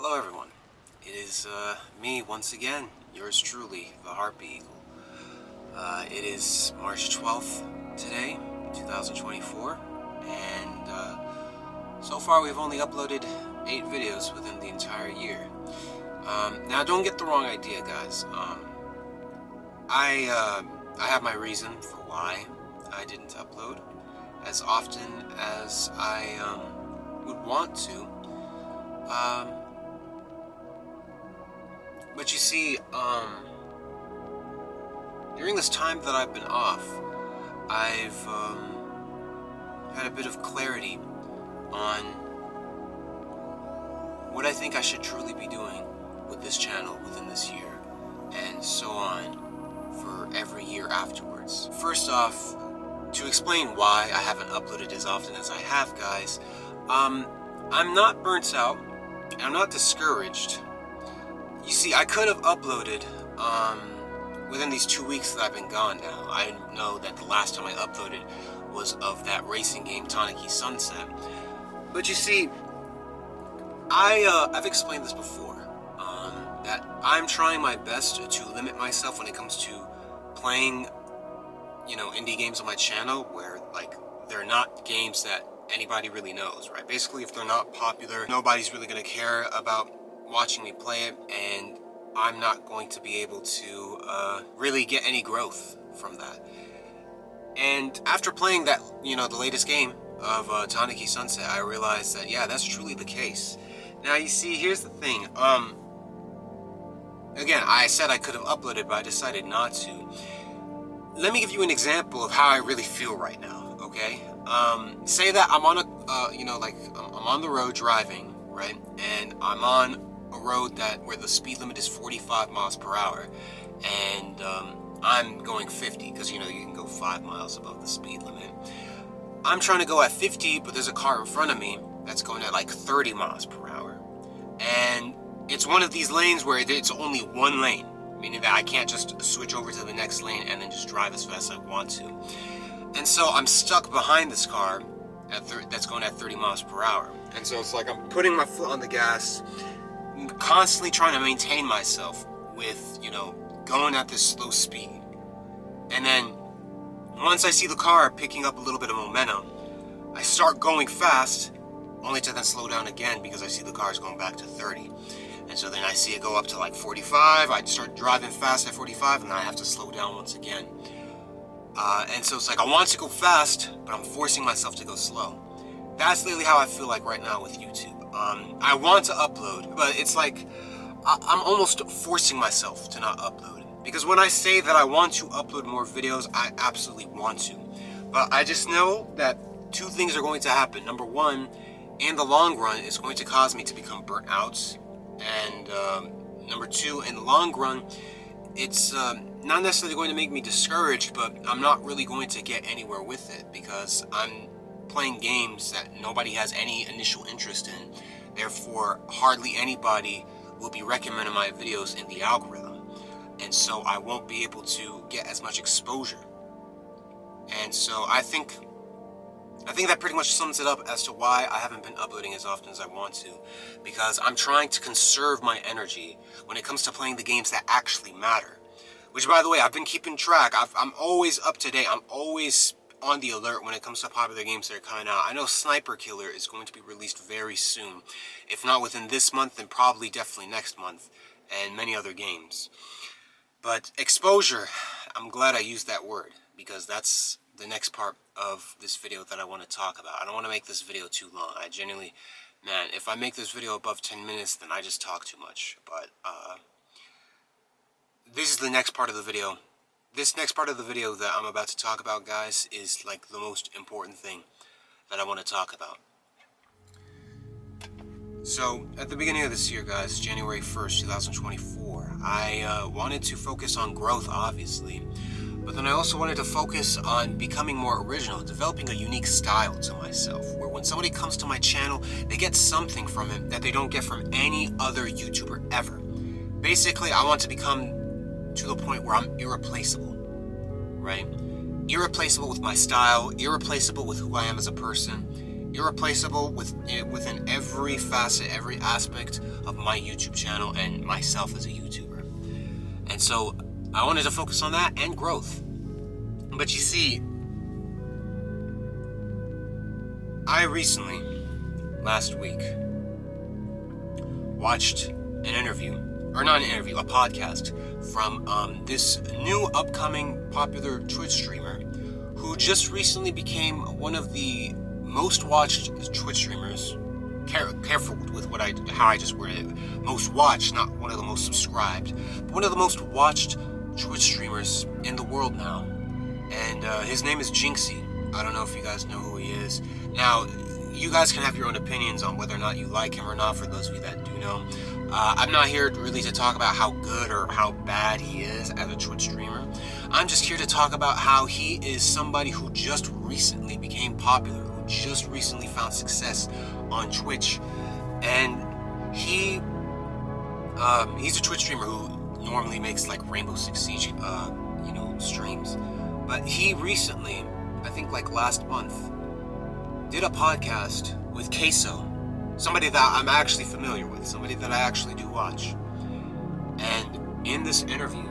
Hello everyone, it is me once again, yours truly, TheHarpyEagle. It is March 12th today, 2024, and so far we've only uploaded 8 videos within the entire year. Now don't get the wrong idea, guys. I have my reason for why I didn't upload as often as I would want to. But you see, during this time that I've been off, I've had a bit of clarity on what I think I should truly be doing with this channel within this year, and so on for every year afterwards. First off, to explain why I haven't uploaded as often as I have, guys, I'm not burnt out, and I'm not discouraged. You see, I could have uploaded within these 2 weeks that I've been gone now. I know that the last time I uploaded was of that racing game, TheHarpyEagle Sunset. But you see, I've explained this before, that I'm trying my best to limit myself when it comes to playing, indie games on my channel, where, they're not games that anybody really knows, right? Basically, if they're not popular, nobody's really going to care about watching me play it, and I'm not going to be able to really get any growth from that. And after playing that, the latest game of TheHarpyEagle Sunset, I realized that, yeah, that's truly the case. Now, you see, here's the thing. Again, I said I could have uploaded, but I decided not to. Let me give you an example of how I really feel right now, okay? Say that I'm on I'm on the road driving, right? And I'm on a road where the speed limit is 45 miles per hour, and I'm going 50, because you can go 5 miles above the speed limit. I'm trying to go at 50, but there's a car in front of me that's going at 30 miles per hour, and it's one of these lanes where it's only one lane, meaning that I can't just switch over to the next lane and then just drive as fast as I want to. And so I'm stuck behind this car that's going at 30 miles per hour, and so it's like I'm putting my foot on the gas, constantly trying to maintain myself with, going at this slow speed. And then once I see the car picking up a little bit of momentum, I start going fast, only to then slow down again because I see the car is going back to 30. And so then I see it go up to 45, I'd start driving fast at 45, and then I have to slow down once again. And so it's like I want to go fast, but I'm forcing myself to go slow. That's literally how I feel like right now with YouTube. I want to upload, but it's like I'm almost forcing myself to not upload. Because when I say that I want to upload more videos, I absolutely want to. But I just know that 2 things are going to happen. Number one, in the long run, it's going to cause me to become burnt out. And number 2, in the long run, it's not necessarily going to make me discouraged, but I'm not really going to get anywhere with it, because I'm playing games that nobody has any initial interest in. Therefore, hardly anybody will be recommending my videos in the algorithm, and so I won't be able to get as much exposure. And so I think that pretty much sums it up as to why I haven't been uploading as often as I want to, because I'm trying to conserve my energy when it comes to playing the games that actually matter. Which, by the way, I've been keeping track. I'm always up to date. I'm always on the alert when it comes to popular games that are coming out. I know Sniper Killer is going to be released very soon. If not within this month, then probably definitely next month, and many other games. But exposure, I'm glad I used that word, because that's the next part of this video that I want to talk about. I don't want to make this video too long. I genuinely, man, if I make this video above 10 minutes, then I just talk too much. But this is the next part of the video. This next part of the video that I'm about to talk about, guys, is the most important thing that I want to talk about. So, at the beginning of this year, guys, January 1st, 2024, I wanted to focus on growth, obviously, but then I also wanted to focus on becoming more original, developing a unique style to myself, where when somebody comes to my channel, they get something from it that they don't get from any other YouTuber ever. Basically, I want to become to the point where I'm irreplaceable, right? Irreplaceable with my style, irreplaceable with who I am as a person, irreplaceable within every facet, every aspect of my YouTube channel and myself as a YouTuber. And so I wanted to focus on that and growth. But you see, I recently, last week, watched an interview, or not an interview, a podcast from this new upcoming popular Twitch streamer who just recently became one of the most watched Twitch streamers. Careful with how I just worded it. Most watched, not one of the most subscribed, but one of the most watched Twitch streamers in the world now. And his name is Jinxie. I don't know if you guys know who he is. Now, you guys can have your own opinions on whether or not you like him or not, for those of you that do know. I'm not here really to talk about how good or how bad he is as a Twitch streamer. I'm just here to talk about how he is somebody who just recently became popular, who just recently found success on Twitch. And he's a Twitch streamer who normally makes like Rainbow Six Siege, streams. But he recently, I think like last month, did a podcast with Queso, somebody that I'm actually familiar with, somebody that I actually do watch. And in this interview,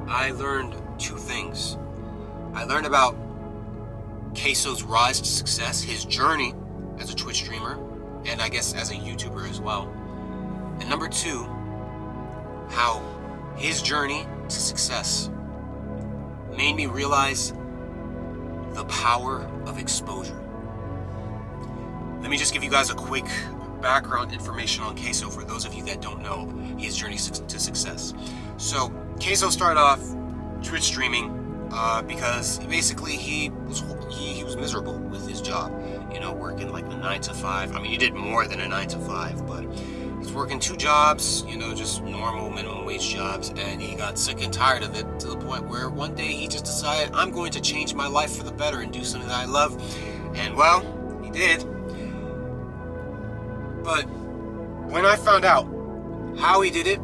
I learned two things. I learned about Queso's rise to success, his journey as a Twitch streamer, and I guess as a YouTuber as well. And number two, how his journey to success made me realize the power of exposure. Let me just give you guys a quick background information on Queso for those of you that don't know his journey to success. So Queso started off Twitch streaming because basically he was miserable with his job, working like the 9 to 5. I mean, he did more than a 9 to 5, but he's working 2 jobs, just normal minimum wage jobs, and he got sick and tired of it to the point where one day he just decided, I'm going to change my life for the better and do something that I love. And well, he did. But when I found out how he did it,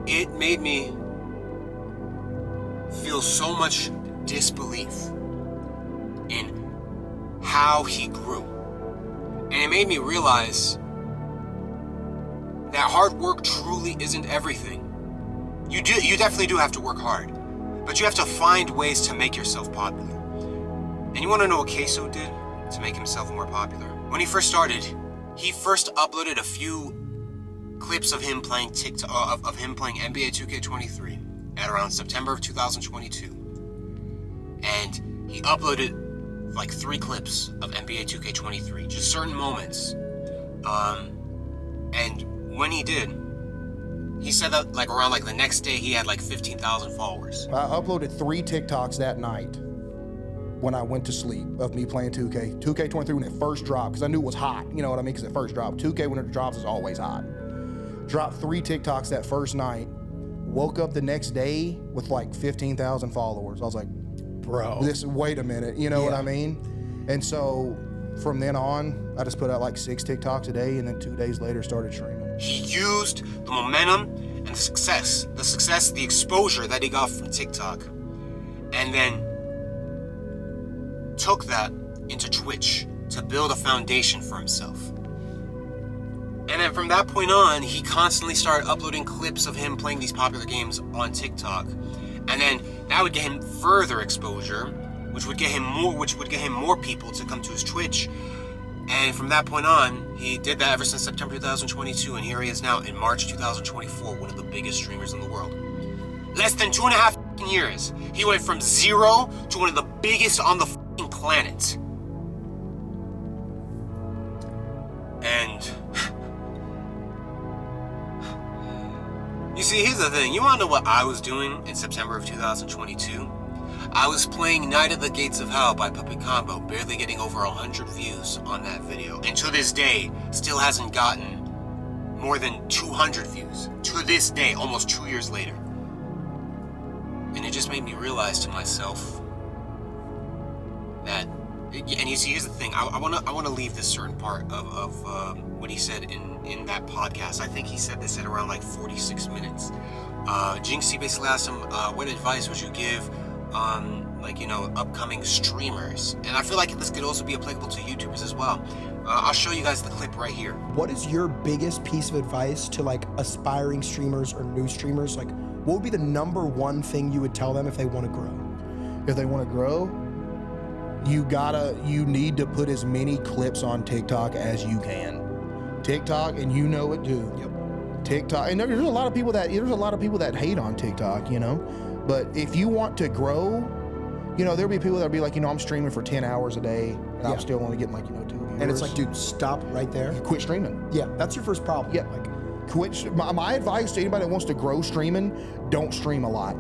it made me feel so much disbelief in how he grew. And it made me realize that hard work truly isn't everything. You definitely do have to work hard, but you have to find ways to make yourself popular. And you want to know what Queso did to make himself more popular? When he first started, he first uploaded a few clips of him playing of him playing NBA 2K23 at around September of 2022. And he uploaded like 3 clips of NBA 2K23, just certain moments. And when he did, he said that like around like the next day he had like 15,000 followers. I uploaded 3 TikToks that night when I went to sleep of me playing 2K. 2K23 when it first dropped, because I knew it was hot, you know what I mean, because it first dropped. 2K when it drops is always hot. Dropped 3 TikToks that first night, woke up the next day with like 15,000 followers. I was like, bro, wait a minute, you know what I mean? And so from then on, I just put out like 6 TikToks a day, and then 2 days later started streaming. He used the momentum and the success, the exposure that he got from TikTok, and then took that into Twitch to build a foundation for himself. And then from that point on, he constantly started uploading clips of him playing these popular games on TikTok. And then that would get him further exposure, which would get him more people to come to his Twitch. And from that point on, he did that ever since September 2022, and here he is now in March 2024, one of the biggest streamers in the world. Less than 2.5 years, he went from 0 to one of the biggest on the planet. And you see, here's the thing. You want to know what I was doing in September of 2022? I was playing Night of the Gates of Hell by Puppet Combo, barely getting over 100 views on that video. And to this day, still hasn't gotten more than 200 views. To this day, almost 2 years later. And it just made me realize to myself that, and you see, here's the thing. I want to leave this certain part of what he said in that podcast. I think he said this at around like 46 minutes. Jinxie basically asked him, what advice would you give like, you know, upcoming streamers. And I feel like this could also be applicable to YouTubers as well. I'll show you guys the clip right here. What is your biggest piece of advice to like aspiring streamers or new streamers? Like, what would be the number one thing you would tell them if they want to grow? If they want to grow, you need to put as many clips on TikTok as you can. TikTok, and you know it too. Yep. TikTok, and there's a lot of people that hate on TikTok, you know. But if you want to grow, you know, there'll be people that'll be like, you know, I'm streaming for 10 hours a day, and I'm still only getting like, you know, 2 viewers. And it's like, dude, stop right there. Quit streaming. Yeah, that's your first problem. Yeah, like quit. My advice to anybody that wants to grow streaming: don't stream a lot.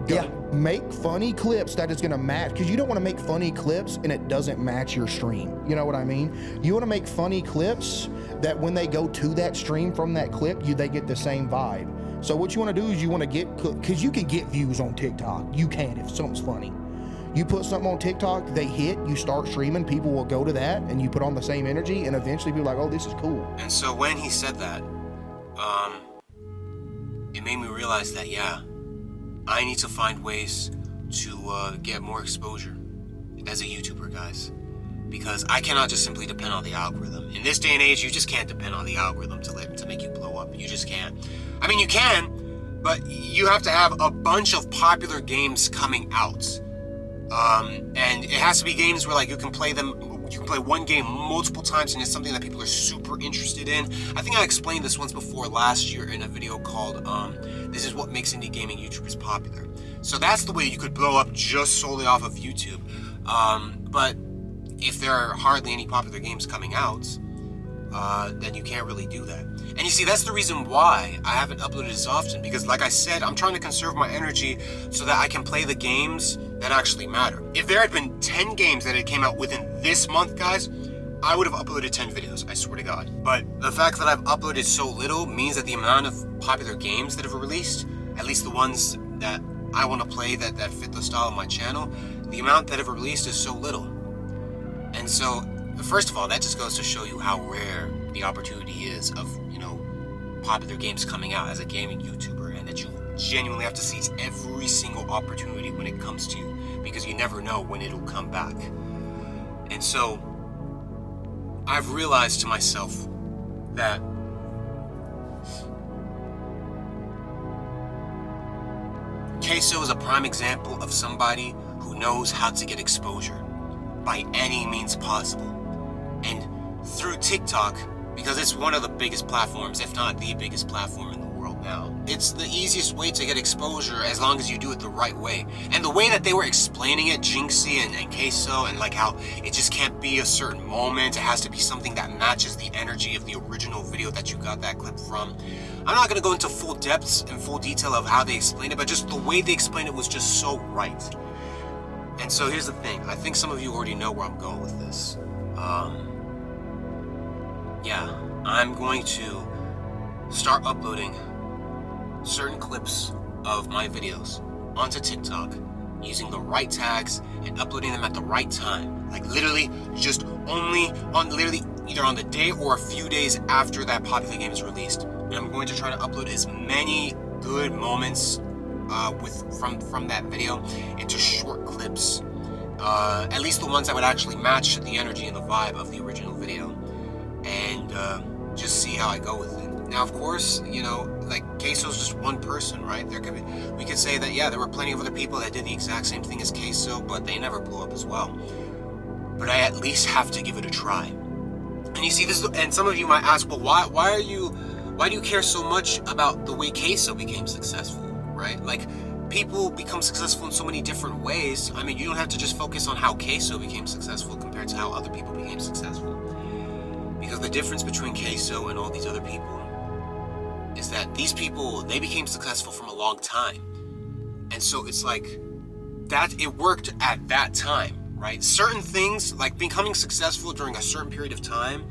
Yeah. Make funny clips that is going to match, because you don't want to make funny clips and it doesn't match your stream. You know what I mean? You want to make funny clips that when they go to that stream from that clip, they get the same vibe. So what you want to do is you want to get, because you can get views on TikTok. You can if something's funny. You put something on TikTok, they hit, you start streaming, people will go to that, and you put on the same energy, and eventually people are like, oh, this is cool. And so when he said that, it made me realize that, yeah, I need to find ways to get more exposure as a YouTuber, guys. Because I cannot just simply depend on the algorithm. In this day and age, you just can't depend on the algorithm to make you blow up. You just can't. I mean, you can, but you have to have a bunch of popular games coming out. And it has to be games where, like, you can play one game multiple times and it's something that people are super interested in. I think I explained this once before last year in a video called This is What Makes Indie Gaming YouTubers Popular. So that's the way you could blow up just solely off of YouTube. But if there are hardly any popular games coming out, then you can't really do that. And you see, that's the reason why I haven't uploaded as often, because like I said, I'm trying to conserve my energy so that I can play the games that actually matter. If there had been 10 games that had came out within this month, guys, I would have uploaded 10 videos, I swear to God. But the fact that I've uploaded so little means that the amount of popular games that have released, at least the ones that I want to play that fit the style of my channel, the amount that have released is so little. And so, first of all, that just goes to show you how rare the opportunity is of, you know, popular games coming out as a gaming YouTuber, and that you genuinely have to seize every single opportunity when it comes to you, because you never know when it'll come back. And so I've realized to myself that Queso is a prime example of somebody who knows how to get exposure by any means possible. And through TikTok, because it's one of the biggest platforms, if not the biggest platform in the world now, it's the easiest way to get exposure as long as you do it the right way. And the way that they were explaining it, Jinxie and Queso, and like how it just can't be a certain moment, it has to be something that matches the energy of the original video that you got that clip from. I'm not going to go into full depths and full detail of how they explained it, but just the way they explained it was just so right. And so here's the thing, I think some of you already know where I'm going with this. Yeah, I'm going to start uploading certain clips of my videos onto TikTok using the right tags and uploading them at the right time. Like literally just only on either on the day or a few days after that popular game is released. And I'm going to try to upload as many good moments from that video into short clips. At least the ones that would actually match the energy and the vibe of the original video. And just see how I go with it. Now, of course, you know, like Queso's just one person, right? We could say that, yeah, there were plenty of other people that did the exact same thing as Queso, but they never blew up as well. But I at least have to give it a try. And you see this, and some of you might ask, well, why do you care so much about the way Queso became successful, right? Like, people become successful in so many different ways. I mean, you don't have to just focus on how Queso became successful compared to how other people became successful. Because the difference between Queso and all these other people is that these people, they became successful from a long time. And so it's like, that it worked at that time, right? Certain things, like becoming successful during a certain period of time,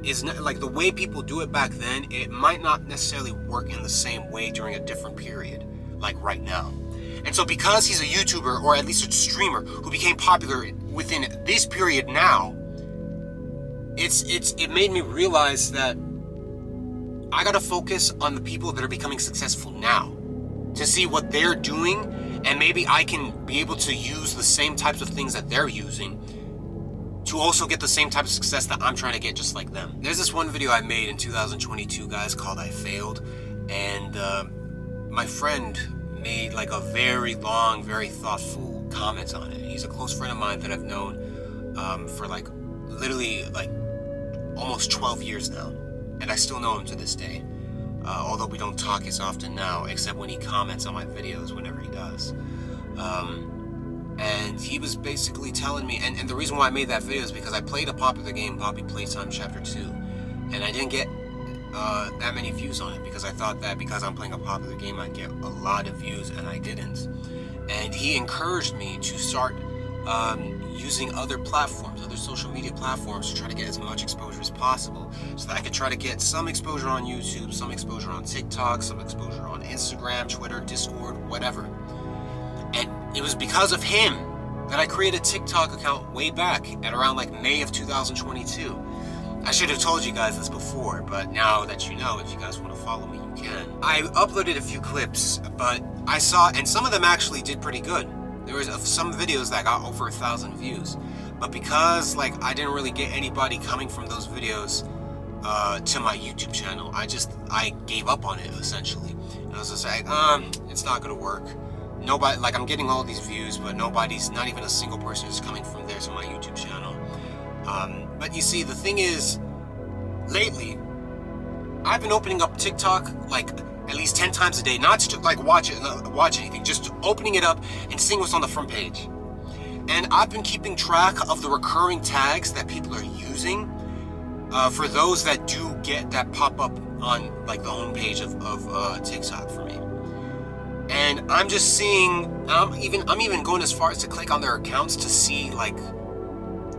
is not, like the way people do it back then, it might not necessarily work in the same way during a different period, like right now. And so because he's a YouTuber, or at least a streamer, who became popular within this period now, it made me realize that I gotta focus on the people that are becoming successful now, to see what they're doing And maybe I can be able to use the same types of things that they're using to also get the same type of success that I'm trying to get, just like them. There's this one video I made in 2022, guys, called I Failed. And my friend made like a very long, very thoughtful comment on it. He's a close friend of mine that I've known for like literally like almost 12 years now. And I still know him to this day. Although we don't talk as often now, except when he comments on my videos whenever he does. And he was basically telling me, and the reason why I made that video is because I played a popular game, Poppy Playtime Chapter 2, and I didn't get that many views on it because I thought that because I'm playing a popular game I'd get a lot of views, and I didn't. And he encouraged me to start using other platforms, other social media platforms, to try to get as much exposure as possible, so that I could try to get some exposure on YouTube, some exposure on TikTok, some exposure on Instagram, Twitter, Discord, whatever. And it was because of him that I created a TikTok account way back at around like May of 2022. I should have told you guys this before, but now that you know, if you guys want to follow me, you can. I uploaded a few clips, but I saw, and some of them actually did pretty good. There was some videos that got over 1,000 views, but because like I didn't really get anybody coming from those videos to my YouTube channel, I gave up on it essentially. And I was just like, it's not gonna work. Nobody, like, I'm getting all these views, but nobody's, not even a single person is coming from there to my YouTube channel. But you see, the thing is, lately, I've been opening up TikTok like at least 10 times a day, not to like watch anything, just opening it up and seeing what's on the front page. And I've been keeping track of the recurring tags that people are using for those that do get that pop up on like the homepage of TikTok for me. And I'm just seeing, I'm even going as far as to click on their accounts to see like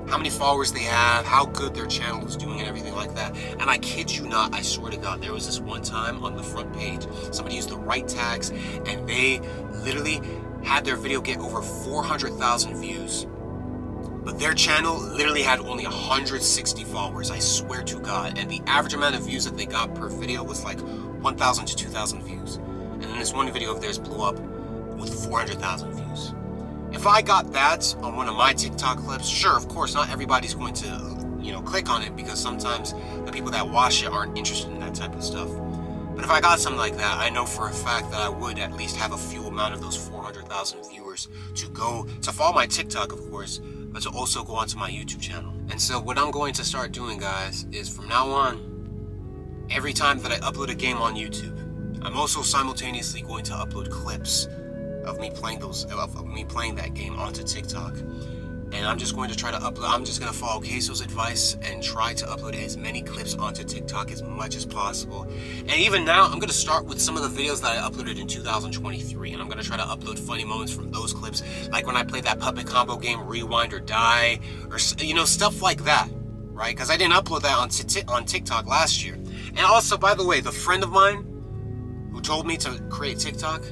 how many followers they have, how good their channel is doing and everything like that. And I kid you not, I swear to God, there was this one time on the front page, somebody used the right tags and they literally had their video get over 400,000 views. But their channel literally had only 160 followers, I swear to God. And the average amount of views that they got per video was like 1,000 to 2,000 views. And then this one video of theirs blew up with 400,000 views. If I got that on one of my TikTok clips, sure, of course, not everybody's going to, you know, click on it because sometimes the people that watch it aren't interested in that type of stuff. But if I got something like that, I know for a fact that I would at least have a few amount of those 400,000 viewers to follow my TikTok, of course, but to also go onto my YouTube channel. And so what I'm going to start doing, guys, is from now on, every time that I upload a game on YouTube, I'm also simultaneously going to upload clips of me playing that game onto TikTok. And I'm just going to try to I'm just going to follow Queso's advice and try to upload as many clips onto TikTok as much as possible. And even now, I'm going to start with some of the videos that I uploaded in 2023, and I'm going to try to upload funny moments from those clips, like when I played that puppet combo game, Rewind or Die, or, you know, stuff like that, right? Because I didn't upload that on TikTok last year. And also, by the way, the friend of mine who told me to create TikTok,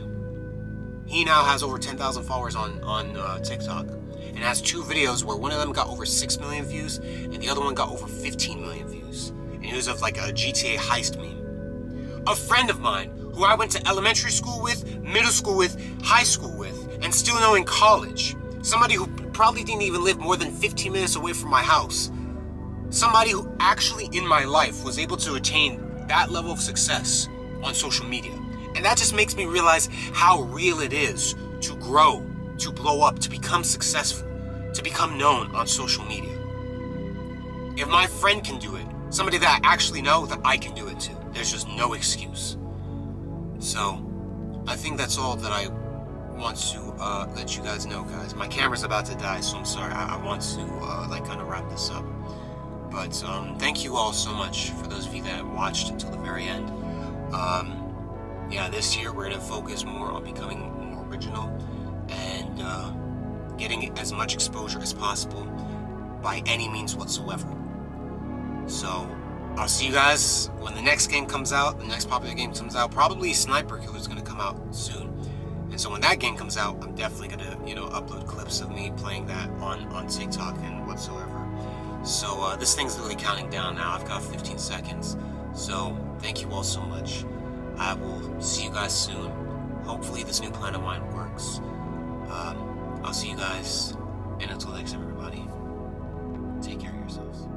he now has over 10,000 followers on TikTok, and has two videos where one of them got over 6 million views and the other one got over 15 million views. And it was of like a GTA heist meme. A friend of mine who I went to elementary school with, middle school with, high school with, and still know in college. Somebody who probably didn't even live more than 15 minutes away from my house. Somebody who actually in my life was able to attain that level of success on social media. And that just makes me realize how real it is to grow, to blow up, to become successful, to become known on social media. If my friend can do it, somebody that I actually know, that I can do it too. There's just no excuse. So, I think that's all that I want to let you guys know, guys. My camera's about to die, so I'm sorry. I want to like kind of wrap this up. But thank you all so much for those of you that watched until the very end. Yeah, this year we're going to focus more on becoming more original and getting as much exposure as possible by any means whatsoever. So, I'll see you guys when the next game comes out, the next popular game comes out. Probably Sniper Killer is going to come out soon. And so when that game comes out, I'm definitely going to, you know, upload clips of me playing that on TikTok and whatsoever. So this thing's really counting down now. I've got 15 seconds. So thank you all so much. I will see you guys soon. hopefully this new plan of mine works. I'll see you guys, and until next time, everybody, take care of yourselves.